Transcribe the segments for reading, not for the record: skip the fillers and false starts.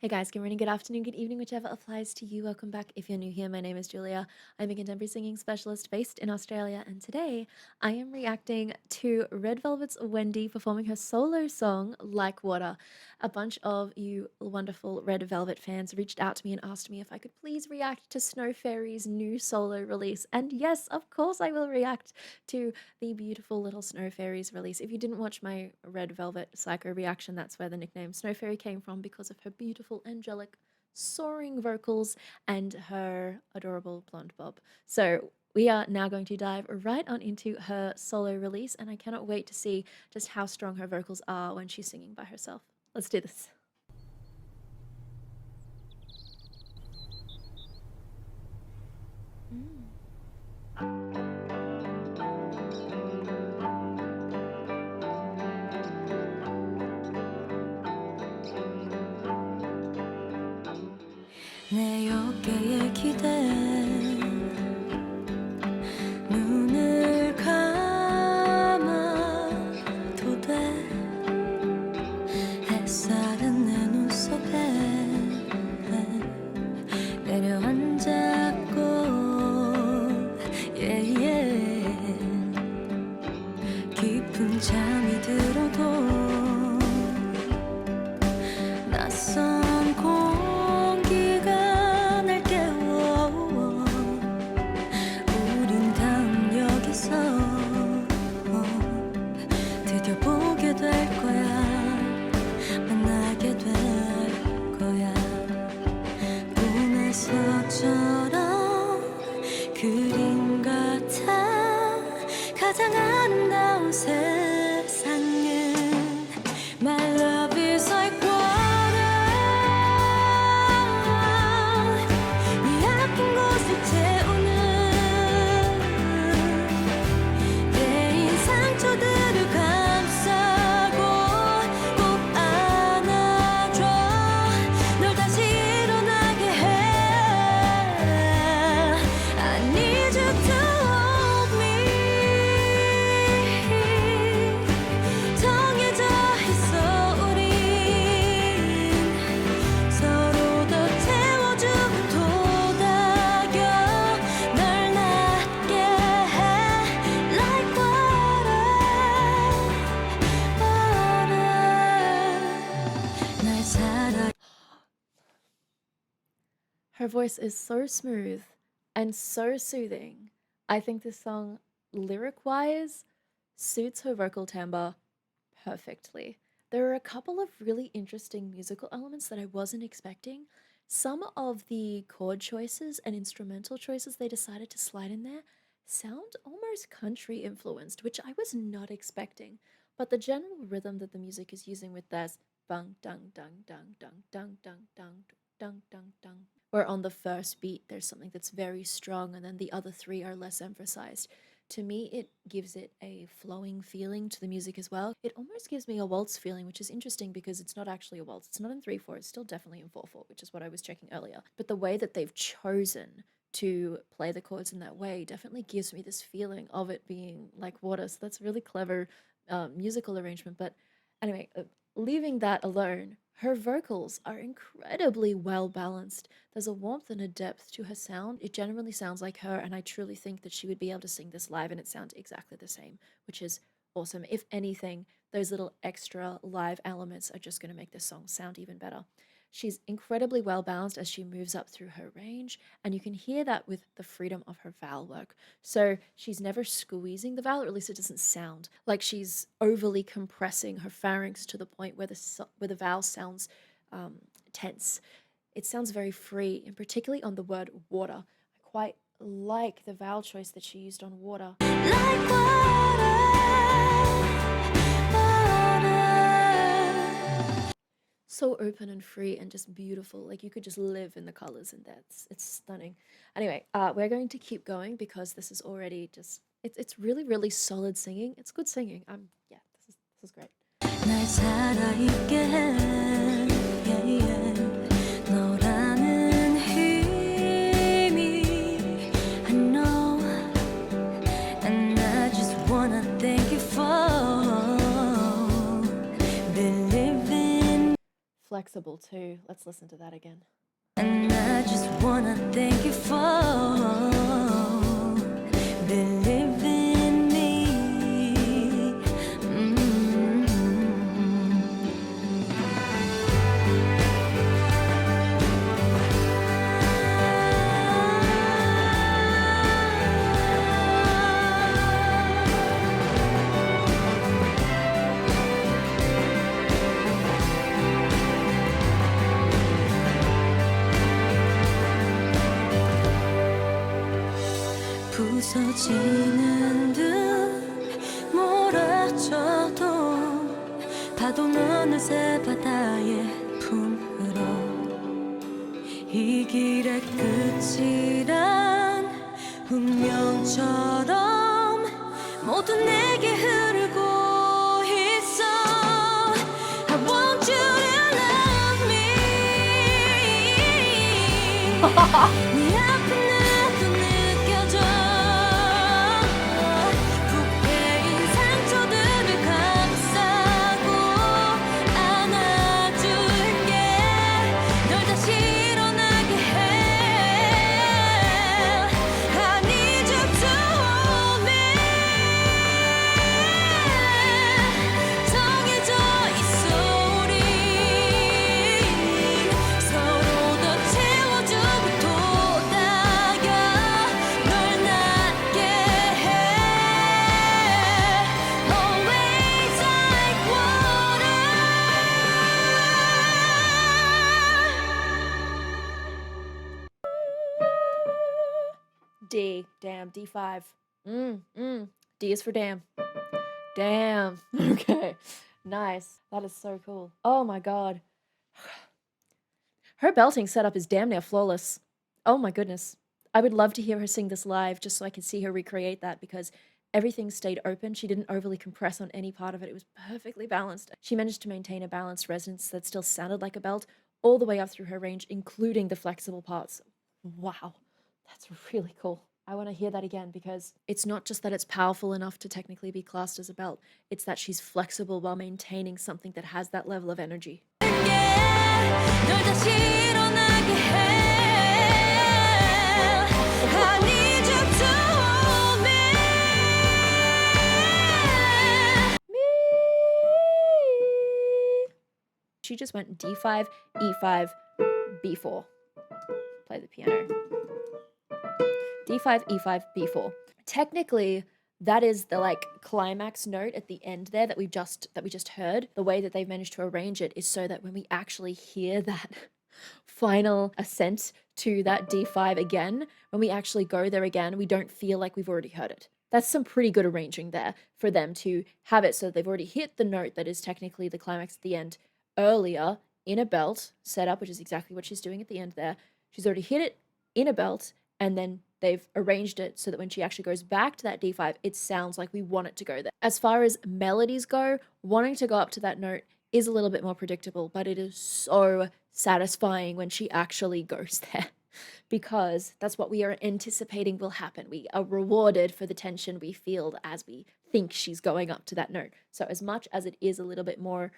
Hey guys, good morning, good afternoon, good evening, whichever applies to you. Welcome back. If you're new here, my name is Julia. I'm a contemporary singing specialist based in Australia, and today I am reacting to Red Velvet's Wendy performing her solo song, Like Water. A bunch of you wonderful Red Velvet fans reached out to me and asked me if I could please react to Snow Fairy's new solo release. And yes, of course, I will react to the beautiful little Snow Fairy's release. If you didn't watch my Red Velvet Psycho reaction, that's where the nickname Snow Fairy came from, because of her beautiful, angelic, soaring vocals and her adorable blonde bob. So we are now going to dive right on into her solo release, and I cannot wait to see just how strong her vocals are when she's singing by herself. Let's do this. 내 어깨에 기대 눈을 감아도 돼 햇살은 내 눈 속에 내려앉았고 깊은 잠이 들어도 낯선 공기가 날 깨워 우린 다음 여기서 드디어 보게 될 거야 만나게 될 거야 꿈에서처럼 그림 같아 가장 아름다운 세상은 My love is like water 이 아픈 곳을 채우는 베인 상처들을 감싸고 꼭 안아줘 널 다시 일어나게 해 I need you to hold me 정해져 있어 우린 서로 더 채워주고 도닥여 널 낫게 해 Like water 날 사랑 Her voice is so smooth and so soothing. I think this song, lyric-wise, suits her vocal timbre perfectly. There are a couple of really interesting musical elements that I wasn't expecting. Some of the chord choices and instrumental choices they decided to slide in there sound almost country influenced, which I was not expecting. But the general rhythm that the music is using with this bang dung dung dung dung dung dung dung dung dung dung, where on the first beat there's something that's very strong and then the other three are less emphasized. To me, it gives it a flowing feeling to the music as well. It almost gives me a waltz feeling, which is interesting because it's not actually a waltz. It's not in 3/4, it's still definitely in 4/4, which is what I was checking earlier. But the way that they've chosen to play the chords in that way definitely gives me this feeling of it being like water. So that's really clever musical arrangement. But anyway, leaving that alone, her vocals are incredibly well balanced. There's a warmth and a depth to her sound. It genuinely sounds like her, and I truly think that she would be able to sing this live and it sounds exactly the same, which is awesome. If anything, those little extra live elements are just going to make this song sound even better. She's incredibly well balanced as she moves up through her range, and you can hear that with the freedom of her vowel work. So she's never squeezing the vowel, or at least it doesn't sound like she's overly compressing her pharynx to the point where the vowel sounds tense. It sounds very free, and particularly on the word water. I quite like the vowel choice that she used on water. Like water So open and free and just beautiful. Like you could just live in the colors in that. It's stunning. Anyway, we're going to keep going because this is already just it's really, really solid singing. It's good singing. Yeah, this is great. 날 살아있게 해 너라는 힘이 I know and I just wanna thank you for believing flexible too. Let's listen to that again. And I just wanna thank you for believing in me. 부서지는 듯 몰아쳐도 파도는 어느새 바다의 품으로 이 길의 끝이란 운명처럼 모두 내게 흐르고 있어. I want you to love me. 네 앞에 나도 느껴져. 부패인 상처들을 감싸고 안아줄게. 널 다시 일어나게 해. I need you to hold me. 정해져 있어 우리. 서로 더 채워주고 돋아가 널 낫게 해. Always like water. D, damn, D5. D is for damn. Damn. Okay. Nice. That is so cool. Oh my god. Her belting setup is damn near flawless. Oh my goodness. I would love to hear her sing this live just so I can see her recreate that because everything stayed open. She didn't overly compress on any part of it. It was perfectly balanced. She managed to maintain a balanced resonance that still sounded like a belt all the way up through her range, including the flexible parts. Wow. That's really cool. I want to hear that again because it's not just that it's powerful enough to technically be classed as a belt, it's that she's flexible while maintaining something that has that level of energy. 널 다시 일어나게 해. I need you to hold me. She just went D5, E5, B4. Play the piano. D5, E5, B4. Technically, that is the like climax note at the end there that we just heard. The way that they've managed to arrange it is so that when we actually hear that final ascent to that D5 again, when we actually go there again, we don't feel like we've already heard it. That's some pretty good arranging there for them to have it so they've already hit the note that is technically the climax at the end earlier in a belt setup, which is exactly what she's doing at the end there. She's already hit it in a belt, and then they've arranged it so that when she actually goes back to that D5, it sounds like we want it to go there. As far as melodies go, wanting to go up to that note is a little bit more predictable, but it is so satisfying when she actually goes there because that's what we are anticipating will happen. We are rewarded for the tension we feel as we think she's going up to that note. So as much as it is a little bit more,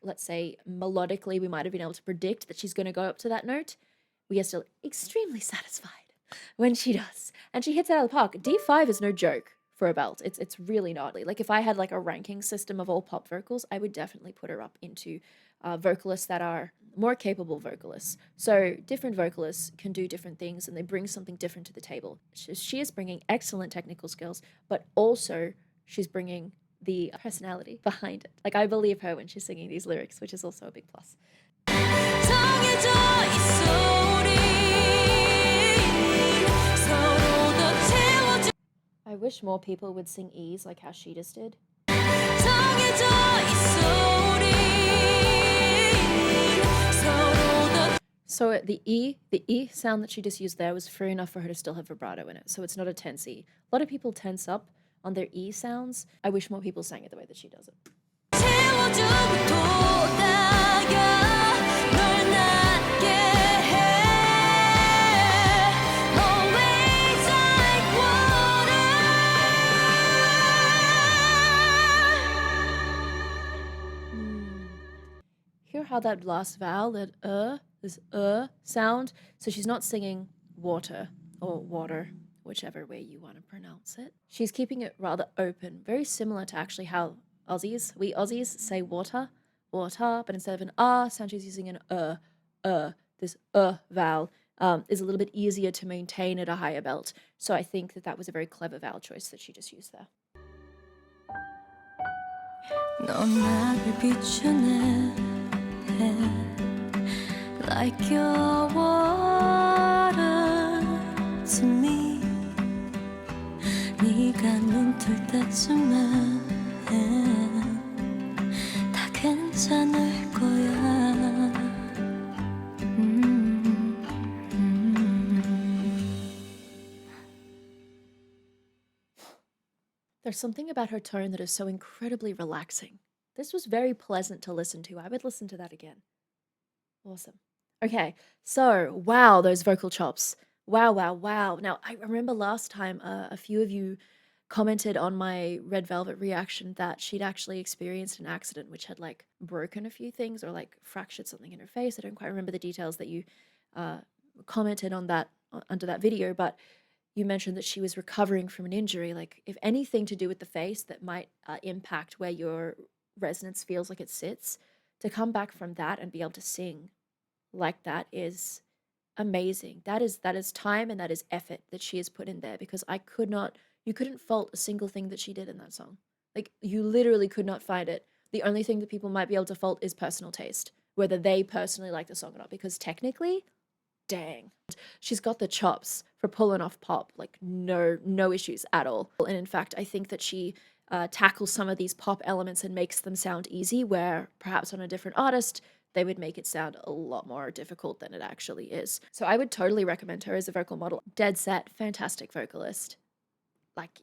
let's say melodically, we might have been able to predict that she's going to go up to that note, we are still extremely satisfied when she does. And she hits it out of the park. D5 is no joke for a belt. It's really not. Like if I had like a ranking system of all pop vocals, I would definitely put her up into vocalists that are more capable vocalists. So different vocalists can do different things and they bring something different to the table. She is bringing excellent technical skills, but also she's bringing the personality behind it. Like I believe her when she's singing these lyrics, which is also a big plus. 정해져 있어 우리. 서로 더 채워줘. I wish more people would sing E's like how she just did. 정해져 있어 우리. 서로 더. So the E sound that she just used there was free enough for her to still have vibrato in it. So it's not a tense E. A lot of people tense up on their E sounds. I wish more people sang it the way that she does it. 채워주고 돋아가 널 낫게 해. Always like water. Hear how that last vowel, that this sound. So she's not singing water or water, whichever way you want to pronounce it. She's keeping it rather open, very similar to actually how we Aussies say water, water, but instead of an R sound, she's using an this vowel is a little bit easier to maintain at a higher belt. So I think that was a very clever vowel choice that she just used there. 넌 나를 비추네 like your water to me 네가 눈 뜰 때쯤엔 다 괜찮을 거야 There's something about her tone that is so incredibly relaxing. This was very pleasant to listen to. I would listen to that again. Awesome. Okay, so wow, those vocal chops. Wow, wow, wow. Now, I remember last time a few of you commented on my Red Velvet reaction that she'd actually experienced an accident which had like broken a few things or like fractured something in her face. I don't quite remember the details that you commented on that under that video, but you mentioned that she was recovering from an injury. Like, if anything to do with the face that might impact where your resonance feels like it sits, to come back from that and be able to sing like that is amazing. That is time and that is effort that she has put in there, because you couldn't fault a single thing that she did in that song. Like, you literally could not find it. The only thing that people might be able to fault is personal taste, whether they personally like the song or not, because technically, dang, she's got the chops for pulling off pop, like no issues at all. And in fact, I think that she tackles some of these pop elements and makes them sound easy, where perhaps on a different artist they would make it sound a lot more difficult than it actually is. So I would totally recommend her as a vocal model. Dead set, fantastic vocalist. Like,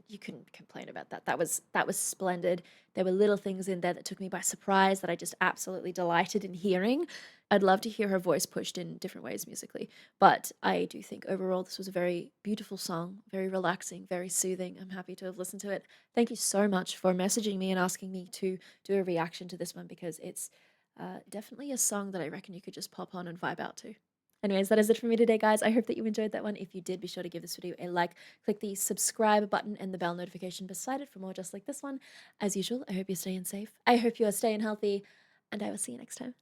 you couldn't complain about that. That was splendid. There were little things in there that took me by surprise that I just absolutely delighted in hearing. I'd love to hear her voice pushed in different ways musically, but I do think overall this was a very beautiful song, very relaxing, very soothing. I'm happy to have listened to it. Thank you so much for messaging me and asking me to do a reaction to this one, because it's definitely a song that I reckon you could just pop on and vibe out to. Anyways, that is it for me today, guys. I hope that you enjoyed that one. If you did, be sure to give this video a like, click the subscribe button and the bell notification beside it for more just like this one. As usual, I hope you're staying safe. I hope you are staying healthy, and I will see you next time.